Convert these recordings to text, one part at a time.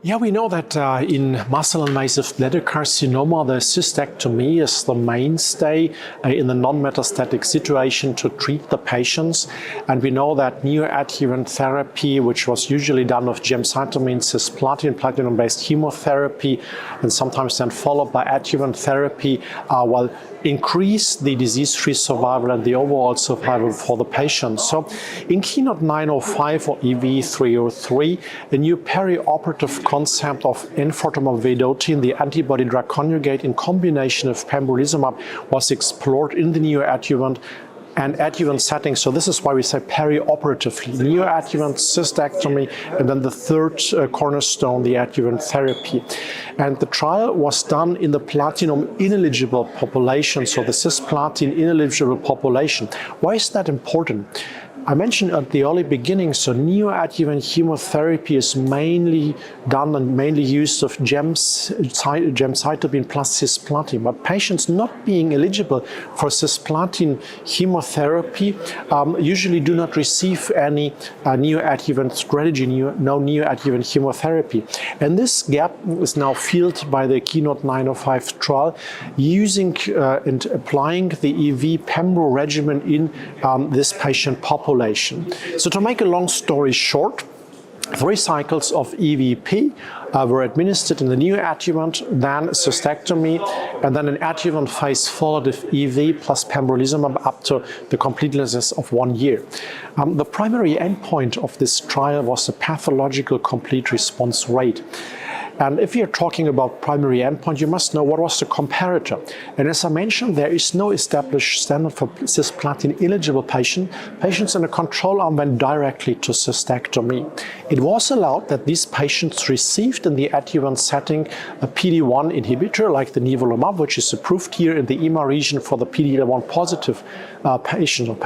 Yeah, we know that in muscle-invasive bladder carcinoma, the cystectomy is the mainstay in the non-metastatic situation to treat the patients. And we know that neoadjuvant therapy, which was usually done with gemcitabine, cisplatin, platinum-based chemotherapy, and sometimes then followed by adjuvant therapy, will increase the disease-free survival and the overall survival for the patient. So in KEYNOTE-905 or EV-303, a new perioperative concept of Enfortumab vedotin, the antibody-drug conjugate in combination with pembrolizumab, was explored in the neoadjuvant and adjuvant setting. So this is why we say perioperatively, neoadjuvant, cystectomy, and then the third cornerstone, the adjuvant therapy. And the trial was done in the platinum-ineligible population, so the cisplatin-ineligible population. Why is that important? I mentioned at the early beginning, so neoadjuvant chemotherapy is mainly done and mainly used of gemcitabine plus cisplatin. But patients not being eligible for cisplatin chemotherapy usually do not receive any neoadjuvant strategy, no neoadjuvant chemotherapy. And this gap is now filled by the KEYNOTE-905 trial using and applying the EV-pembro regimen in this patient population. So to make a long story short, 3 cycles of EVP were administered in the neoadjuvant, then cystectomy, and then an adjuvant phase followed with EV plus pembrolizumab up to the completeness of 1 year. The primary endpoint of this trial was the pathological complete response rate. And if you're talking about primary endpoint, you must know what was the comparator. And as I mentioned, there is no established standard for cisplatin-eligible patients in a control arm went directly to cystectomy. It was allowed that these patients received in the adjuvant setting a PD-1 inhibitor like the nivolumab, which is approved here in the EMA region for the PD-1 positive patient or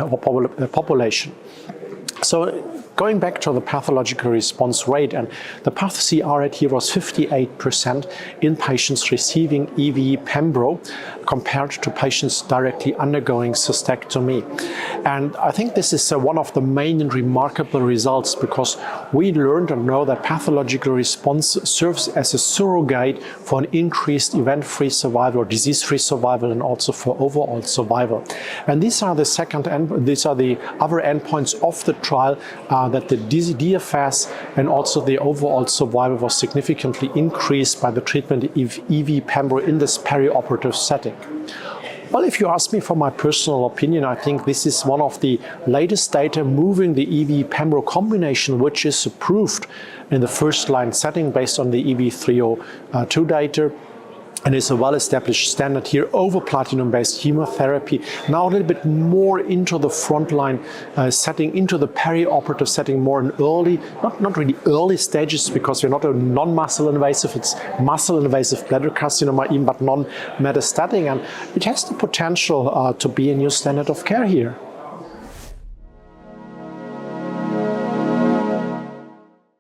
population. So going back to the pathological response rate, and the path CR rate here was 58% in patients receiving EV-pembro compared to patients directly undergoing cystectomy. And I think this is one of the main and remarkable results, because we learned and know that pathological response serves as a surrogate for an increased event-free survival or disease-free survival, and also for overall survival. And these are the other endpoints of the trial, that the DFS and also the overall survival was significantly increased by the treatment of EV-pembro in this perioperative setting. Well, if you ask me for my personal opinion, I think this is one of the latest data moving the EV-pembro combination, which is approved in the first-line setting based on the EV-302 data. And it's a well-established standard here over platinum-based chemotherapy. Now a little bit more into the frontline setting, into the perioperative setting, more in early, not really early stages, because we're not a non-muscle invasive, it's muscle-invasive bladder carcinoma, even, but non-metastatic. And it has the potential to be a new standard of care here.